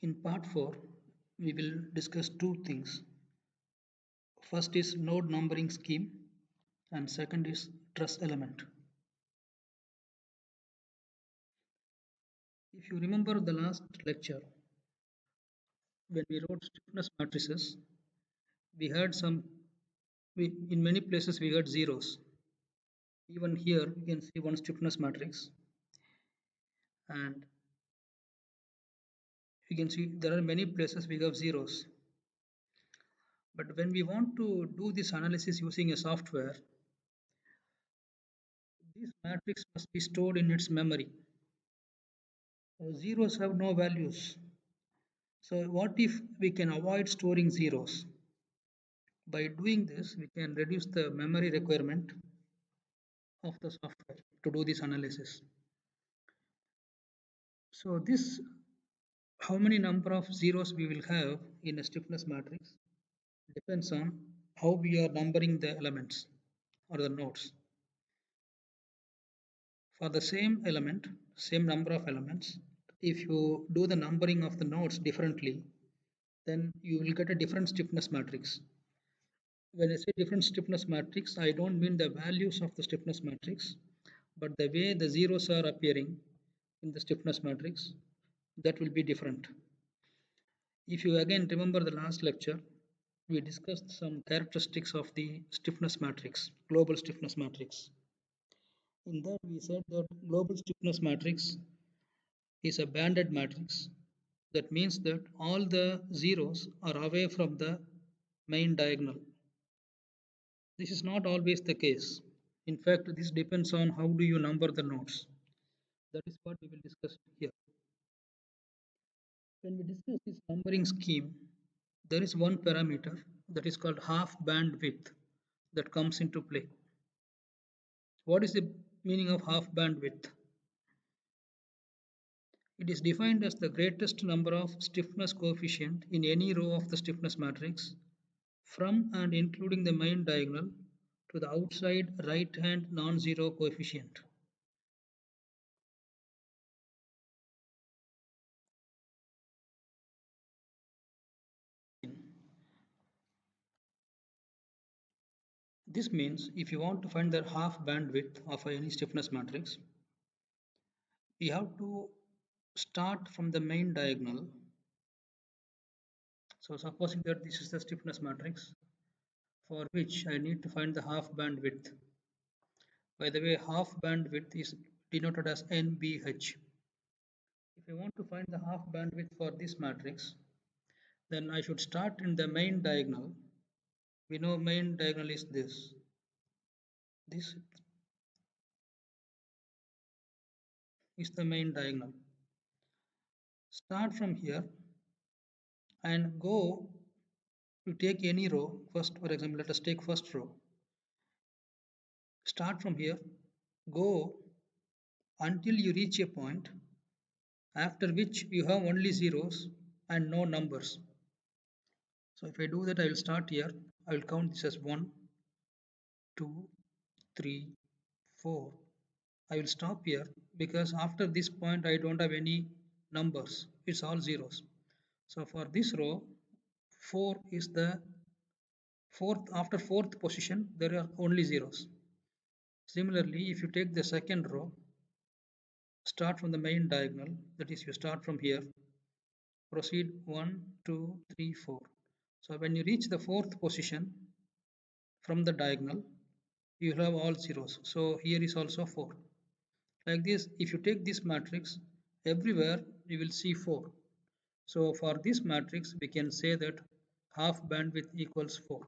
In part 4, we will discuss two things. First is node numbering scheme and second is truss element. If you remember the last lecture, when we wrote stiffness matrices, we had in many places we had zeros. Even here you can see one stiffness matrix and you can see there are many places we have zeros. But when we want to do this analysis using a software, this matrix must be stored in its memory. Zeros have no values. So what if we can avoid storing zeros? By doing this, we can reduce the memory requirement of the software to do this analysis. So this, how many number of zeros we will have in a stiffness matrix depends on how we are numbering the elements or the nodes. For the same element, same number of elements, if you do the numbering of the nodes differently, then you will get a different stiffness matrix. When I say different stiffness matrix, I don't mean the values of the stiffness matrix, but the way the zeros are appearing in the stiffness matrix, that will be different. If you again remember the last lecture, we discussed some characteristics of the stiffness matrix, global stiffness matrix. In that, we said that global stiffness matrix is a banded matrix. That means that all the zeros are away from the main diagonal. This is not always the case. In fact, this depends on how do you number the nodes. That is what we will discuss here. When we discuss this numbering scheme, there is one parameter that is called half bandwidth that comes into play. What is the meaning of half bandwidth? It is defined as the greatest number of stiffness coefficient in any row of the stiffness matrix from and including the main diagonal to the outside right hand non-zero coefficient. This means if you want to find the half bandwidth of any stiffness matrix, we have to start from the main diagonal. So supposing that this is the stiffness matrix for which I need to find the half bandwidth. By the way, half bandwidth is denoted as NBH. If I want to find the half bandwidth for this matrix, then I should start in the main diagonal. We know main diagonal is this. This is the main diagonal. Start from here and go to take any row. First, for example, let us take first row. Start from here, go until you reach a point after which you have only zeros and no numbers. So if I do that, I will start here. I will count this as 1, 2, 3, 4. I will stop here because after this point I don't have any numbers. It's all zeros. So for this row, 4 is the fourth. After fourth position, there are only zeros. Similarly, if you take the second row, start from the main diagonal, that is, you start from here, proceed 1, 2, 3, 4. So when you reach the fourth position from the diagonal, you have all zeros. So here is also 4. Like this, if you take this matrix, everywhere you will see 4. So for this matrix, we can say that half bandwidth equals 4.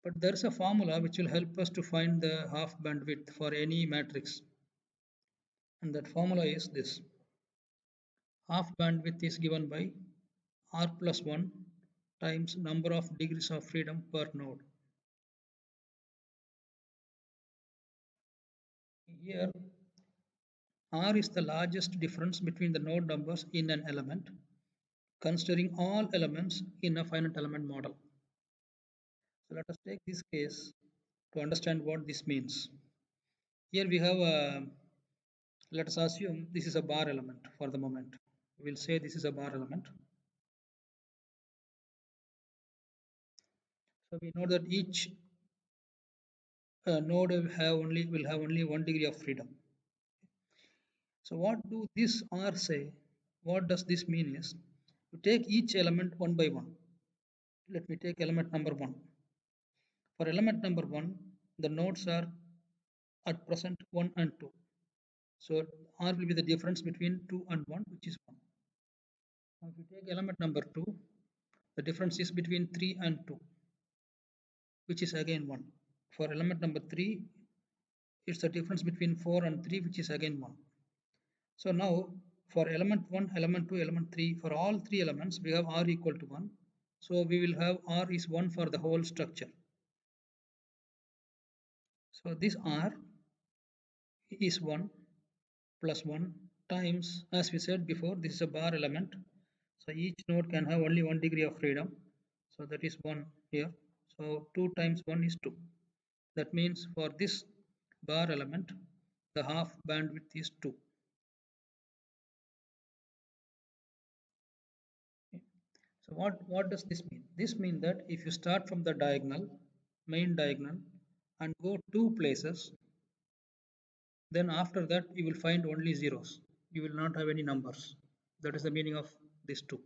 But there is a formula which will help us to find the half bandwidth for any matrix. And that formula is this. Half bandwidth is given by r plus 1 times number of degrees of freedom per node. Here, r is the largest difference between the node numbers in an element, considering all elements in a finite element model. So let us take this case to understand what this means. Here we have Let us assume this is a bar element for the moment. We'll say this is a bar element. So we know that each node will have only 1 degree of freedom. So what do this R say? What does this mean is you take each element one by one. Let me take element number one. For element number one, the nodes are at present 1 and 2. So R will be the difference between 2 and 1, which is 1. Now if you take element number 2, the difference is between 3 and 2, which is again 1. For element number 3, it's the difference between 4 and 3, which is again 1. So now for element 1, element 2, element 3, for all three elements, we have R equal to 1. So we will have R is 1 for the whole structure. So this R is 1 plus 1 times, as we said before, this is a bar element. So each node can have only 1 degree of freedom. So that is 1 here. So 2 times 1 is 2. That means for this bar element, the half bandwidth is 2. So what does this mean? This means that if you start from the diagonal, main diagonal, and go two places, then after that you will find only zeros. You will not have any numbers. That is the meaning of this two.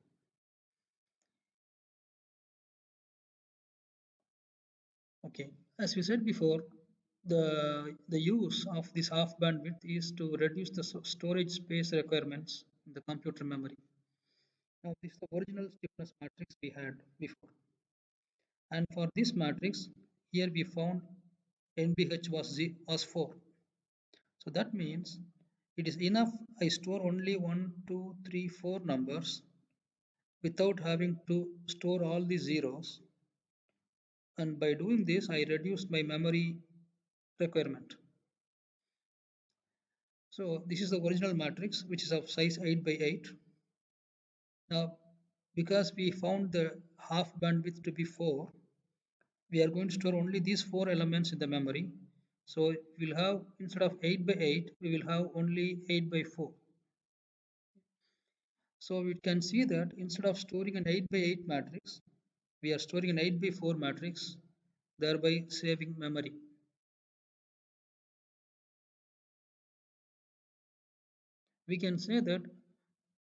Okay, as we said before, the use of this half bandwidth is to reduce the storage space requirements in the computer memory. Now this is the original stiffness matrix we had before, and for this matrix here we found NBH was 4. So that means it is enough I store only 1, 2, 3, 4 numbers without having to store all the zeros, and by doing this I reduced my memory requirement. So this is the original matrix, which is of size 8 by 8. Now, because we found the half bandwidth to be 4, we are going to store only these 4 elements in the memory. So we'll have, instead of 8 by 8, we will have only 8 by 4. So we can see that instead of storing an 8 by 8 matrix, we are storing an 8 by 4 matrix, thereby saving memory. We can say that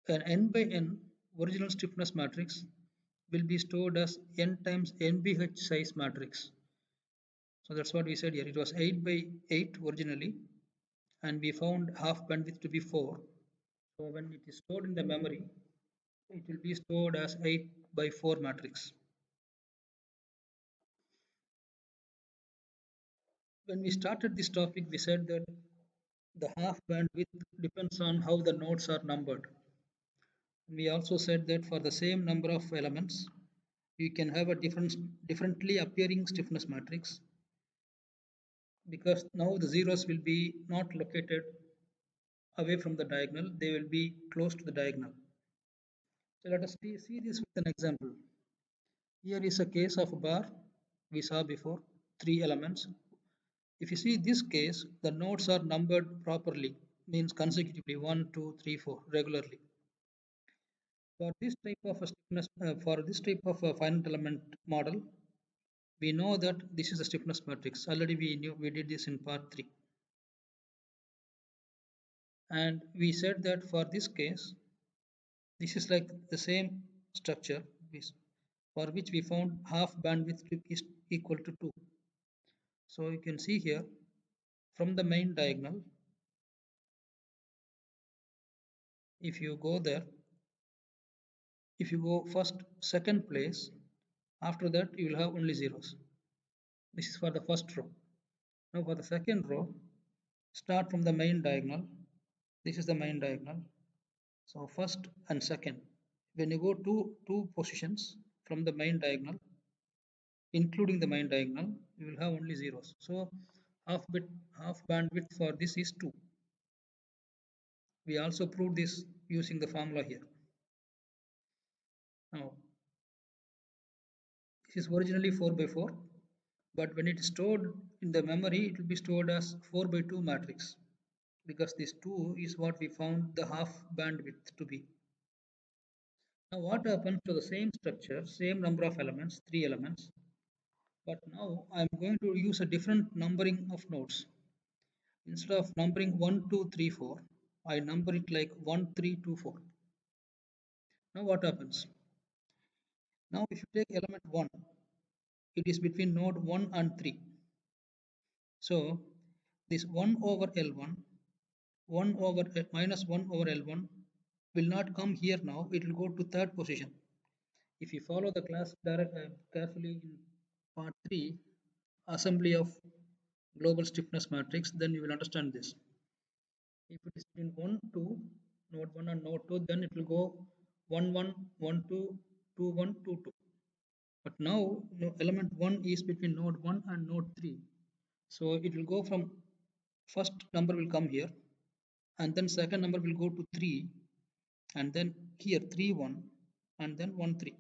an n by n original stiffness matrix will be stored as n times NBH size matrix. So that's what we said here. It was 8 by 8 originally, and we found half bandwidth to be 4. So when it is stored in the memory, it will be stored as 8 by 4 matrix. When we started this topic, we said that the half bandwidth depends on how the nodes are numbered. We also said that for the same number of elements, you can have a differently appearing stiffness matrix, because now the zeros will be not located away from the diagonal, they will be close to the diagonal. So let us see this with an example. Here is a case of a bar we saw before, 3 elements. If you see this case, the nodes are numbered properly, means consecutively 1, 2, 3, 4, regularly. For this type of a stiffness, for this type of a finite element model, we know that this is a stiffness matrix. Already we did this in part 3. And we said that for this case, this is like the same structure for which we found half bandwidth is equal to 2. So you can see here from the main diagonal, if you go there, if you go first, second place, after that you will have only zeros. This is for the first row. Now for the second row, start from the main diagonal. This is the main diagonal. So first and second, when you go to two positions from the main diagonal, including the main diagonal, you will have only zeros. So half bandwidth for this is 2. We also proved this using the formula here. Now this is originally 4 by 4, but when it is stored in the memory, it will be stored as 4 by 2 matrix. because this 2 is what we found the half bandwidth to be. Now what happens to the same structure, same number of elements, 3 elements, but now I'm going to use a different numbering of nodes. Instead of numbering 1, 2, 3, 4, I number it like 1, 3, 2, 4. Now what happens? Now if you take element 1, it is between node 1 and 3. So this 1 over L1, 1 over minus 1 over L1 will not come here now, it will go to third position. If you follow the class carefully in part 3, assembly of global stiffness matrix, then you will understand this. If it is between 1, 2, node 1 and node 2, then it will go 1, 1, 1, 2, 2, 1, 2, 2. But now element 1 is between node 1 and node 3. So it will go from first number will come here, and then second number will go to 3, and then here 3, 1, and then 1, 3.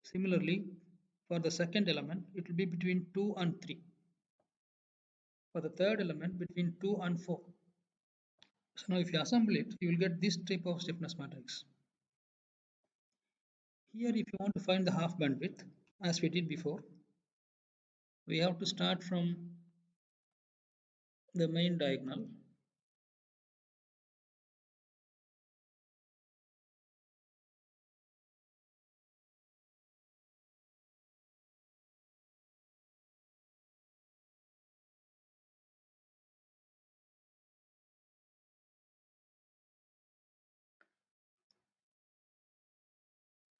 Similarly, for the second element, it will be between 2 and 3. For the third element, between 2 and 4. So now if you assemble it, you will get this type of stiffness matrix. Here, if you want to find the half bandwidth, as we did before, we have to start from the main diagonal.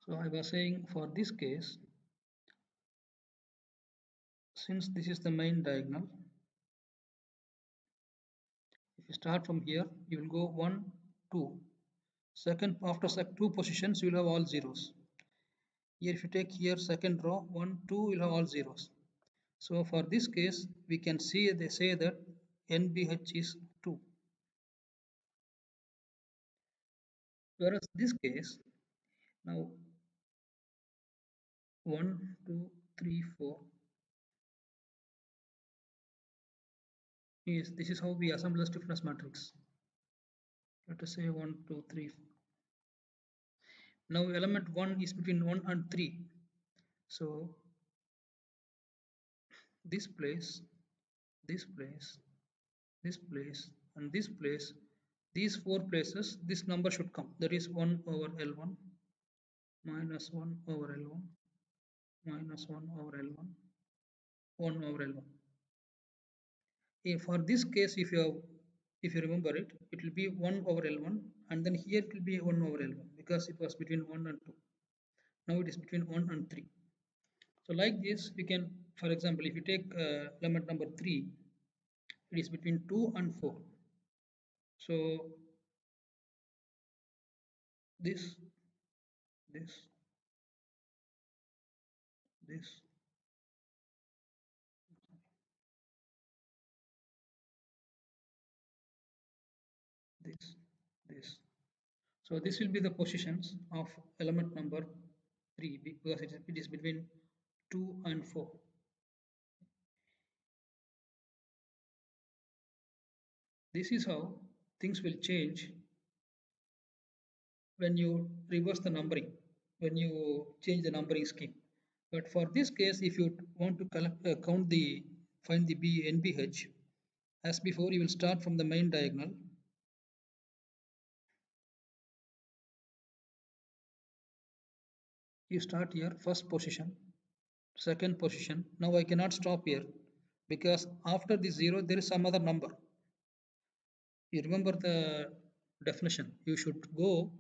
So I was saying for this case, since this is the main diagonal, if you start from here, you will go 1, 2. Second, after 2 positions, you will have all zeros. Here, if you take here second row, 1, 2, you will have all zeros. So for this case, we can see they say that NBH is 2. Whereas this case, now 1, 2, 3, 4 is this is how we assemble the stiffness matrix. Let us say 1, 2, 3. Now element 1 is between 1 and 3. So this place, this place, this place, and this place, these 4 places, this number should come. That is 1 over L1 minus 1 over L1 minus 1 over L1, 1 over L1. For this case, if you remember it, it will be 1 over L1, and then here it will be 1 over L1 because it was between 1 and 2. Now it is between 1 and 3. So like this, we can, for example, if you take element number 3, it is between 2 and 4. So this, this, this, this, this. So this will be the positions of element number 3 because it is between 2 and 4. This is how things will change when you reverse the numbering, when you change the numbering scheme. But for this case, if you want to find the NBH, as before, you will start from the main diagonal. You start here, first position, second position. Now I cannot stop here because after the 0, there is some other number. You remember the definition. You should go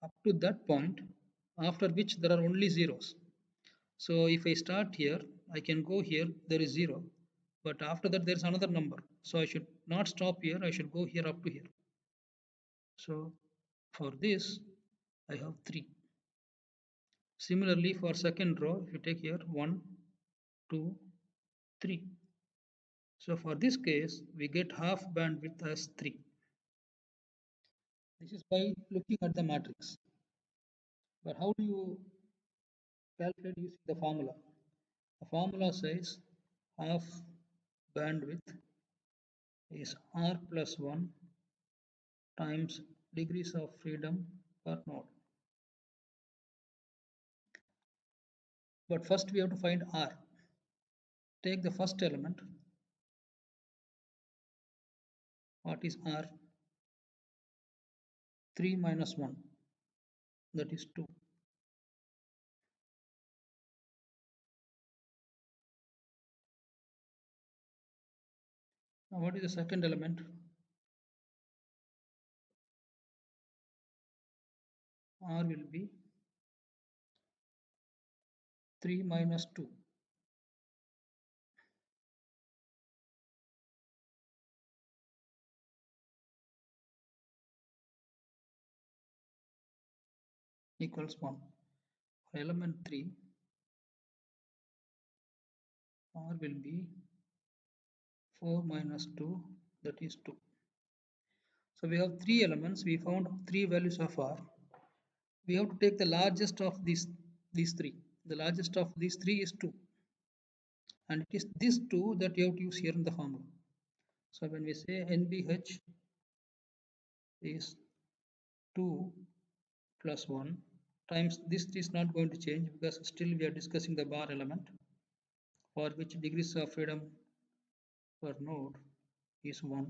up to that point after which there are only zeros. So if I start here, I can go here, there is 0. But after that, there is another number. So I should not stop here, I should go here up to here. So for this, I have 3. Similarly, for second row, if you take here 1, 2, 3. So for this case, we get half bandwidth as 3. This is by looking at the matrix. But how do you calculate using the formula? The formula says half bandwidth is R plus 1 times degrees of freedom per node. But first we have to find R. Take the first element. What is R? 3 minus 1, that is 2. Now what is the second element? R will be 3 minus 2. Equals 1. For element 3, R will be 4 minus 2, that is 2. So we have 3 elements. We found 3 values of R. We have to take the largest of these 3. The largest of these 3 is 2. And it is this 2 that you have to use here in the formula. So when we say NBH is 2 plus 1 times this is not going to change because still we are discussing the bar element for which degrees of freedom per node is 1.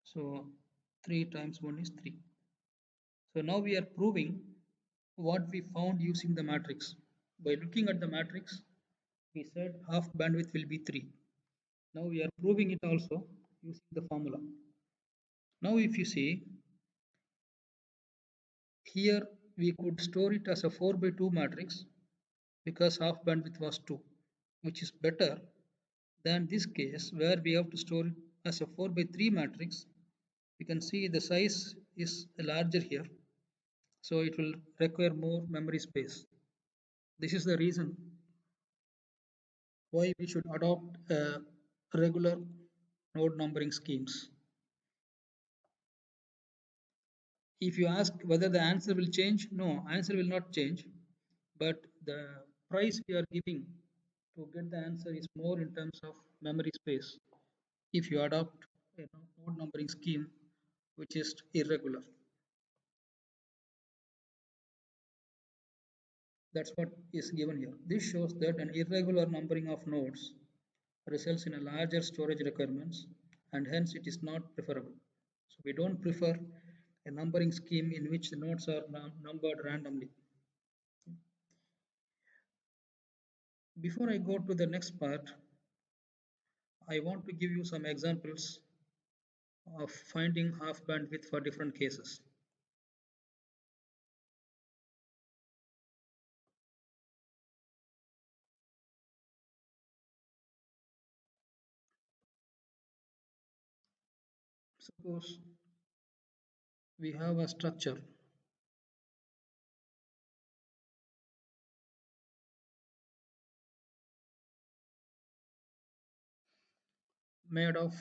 So 3 times 1 is 3. So now we are proving what we found using the matrix. By looking at the matrix, we said half bandwidth will be 3. Now we are proving it also using the formula. Now if you see, here we could store it as a 4 by 2 matrix because half bandwidth was 2, which is better than this case where we have to store it as a 4 by 3 matrix. You can see the size is larger here, so it will require more memory space. This is the reason why we should adopt regular node numbering schemes. If you ask whether the answer will change, no, answer will not change, but the price we are giving to get the answer is more in terms of memory space if you adopt a node numbering scheme which is irregular. That's what is given here. This shows that an irregular numbering of nodes results in a larger storage requirements and hence it is not preferable. So we don't prefer a numbering scheme in which the nodes are numbered randomly. Before I go to the next part, I want to give you some examples of finding half bandwidth for different cases. Suppose we have a structure made of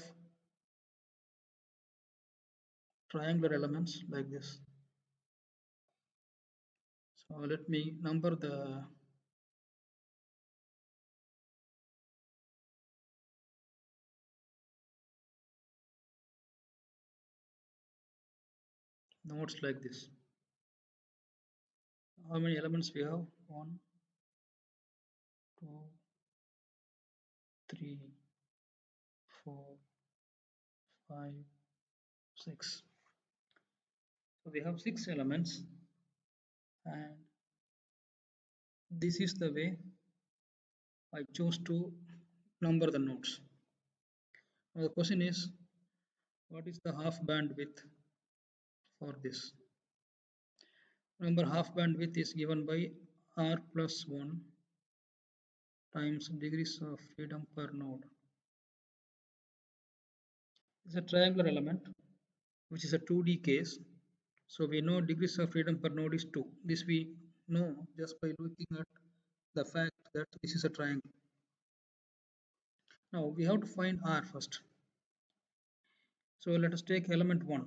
triangular elements like this. So let me number the nodes like this. How many elements we have? 1, 2, 3, 4, 5, 6. So we have 6 elements and this is the way I chose to number the nodes. Now the question is, what is the half bandwidth for this? Remember, half bandwidth is given by R plus 1 times degrees of freedom per node. It's a triangular element which is a 2D case. So we know degrees of freedom per node is 2. This we know just by looking at the fact that this is a triangle. Now we have to find R first. So let us take element 1.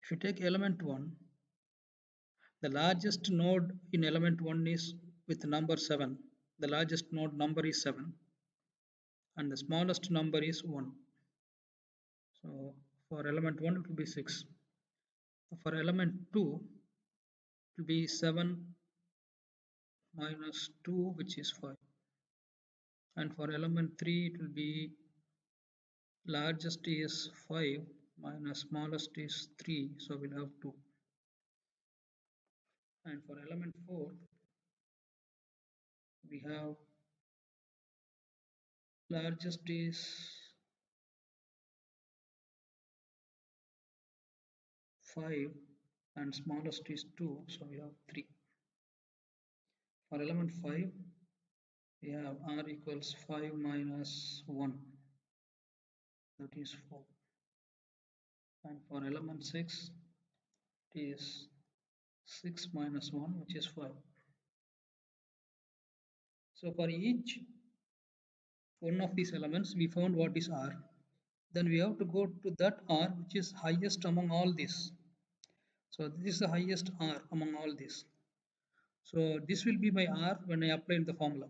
If you take element 1, the largest node in element 1 is with number 7. The largest node number is 7 and the smallest number is 1. So for element 1 it will be 6. For element 2 it will be 7 minus 2, which is 5. And for element 3 it will be largest is 5 minus smallest is 3, so we'll have 2. And for element 4 we have largest is 5 and smallest is 2, so we have 3. For element 5 we have r equals 5 minus 1, that is 4. And for element 6 it is 6 minus 1, which is 5. So for each one of these elements we found what is r. Then we have to go to that r which is highest among all these. So this is the highest r among all these. So this will be my r when I apply in the formula.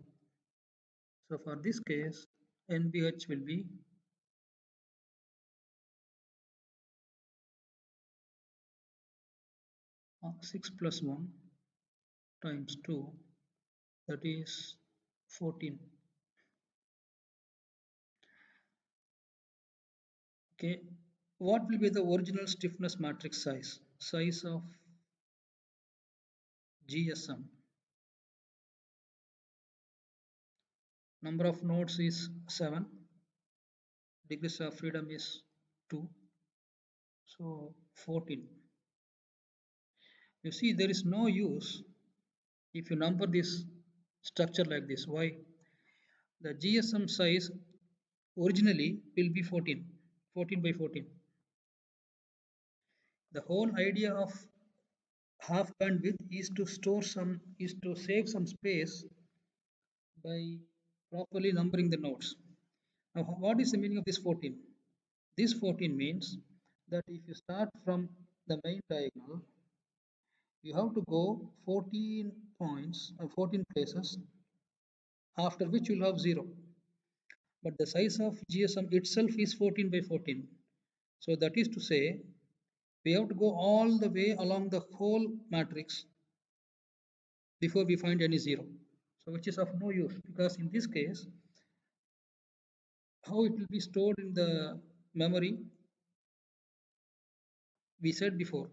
So for this case NBH will be 6 plus 1 times 2, that is 14. Okay, what will be the original stiffness matrix size of GSM? Number of nodes is 7, degrees of freedom is 2, so 14. You see, there is no use if you number this structure like this. Why? The GSM size originally will be 14, 14 by 14. The whole idea of half bandwidth is to save some space by properly numbering the nodes. Now, what is the meaning of this 14? This 14 means that if you start from the main diagonal, you have to go 14 points or 14 places, after which you'll have 0. But the size of GSM itself is 14 by 14. So that is to say, we have to go all the way along the whole matrix before we find any 0. So which is of no use, because in this case, how it will be stored in the memory, we said before,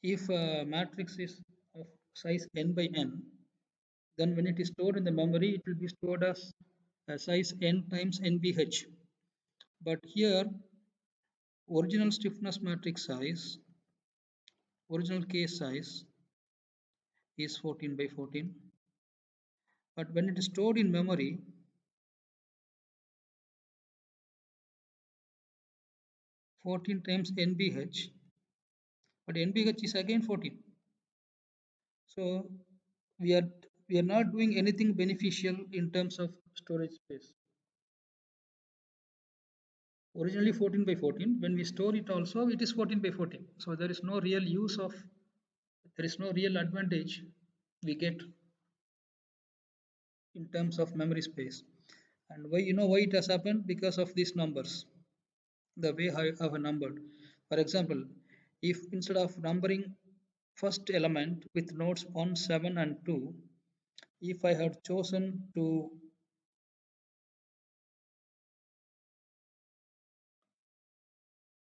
if a matrix is of size n by n, then when it is stored in the memory, it will be stored as size n times nbh. But here, original stiffness matrix size, original case size is 14 by 14. But when it is stored in memory, 14 times nbh, but nbh is again 14. So we are we are not doing anything beneficial in terms of storage space. Originally 14 by 14, when we store it also it is 14 by 14. So there is no real advantage we get in terms of memory space. And why, why it has happened? Because of these numbers, the way I have numbered. For example, if instead of numbering first element with nodes 1, 7 and 2, if I had chosen to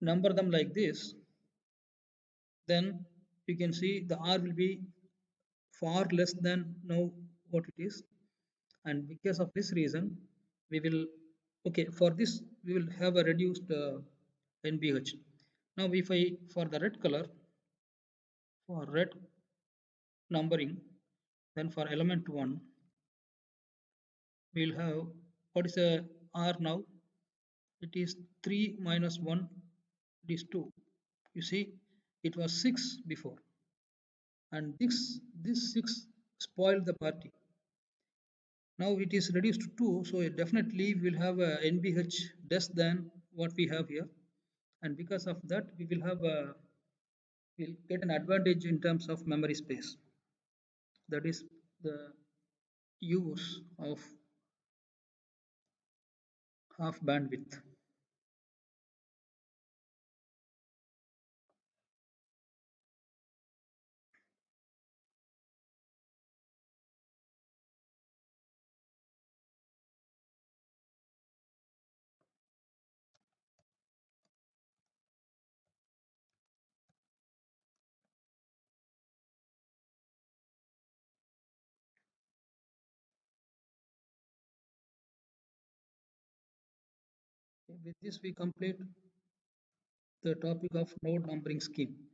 number them like this, then you can see the R will be far less than now what it is. And because of this reason, we will, okay, for this we will have a reduced NBH. Now if I, for the red color, for red numbering, then for element 1, we will have, what is the R now? It is 3 minus 1, it is 2. You see, it was 6 before, and this 6 spoiled the party. Now it is reduced to 2, so definitely we will have a NBH less than what we have here, and because of that we will have we'll get an advantage in terms of memory space. That is the use of half bandwidth. With this, we complete the topic of node numbering scheme.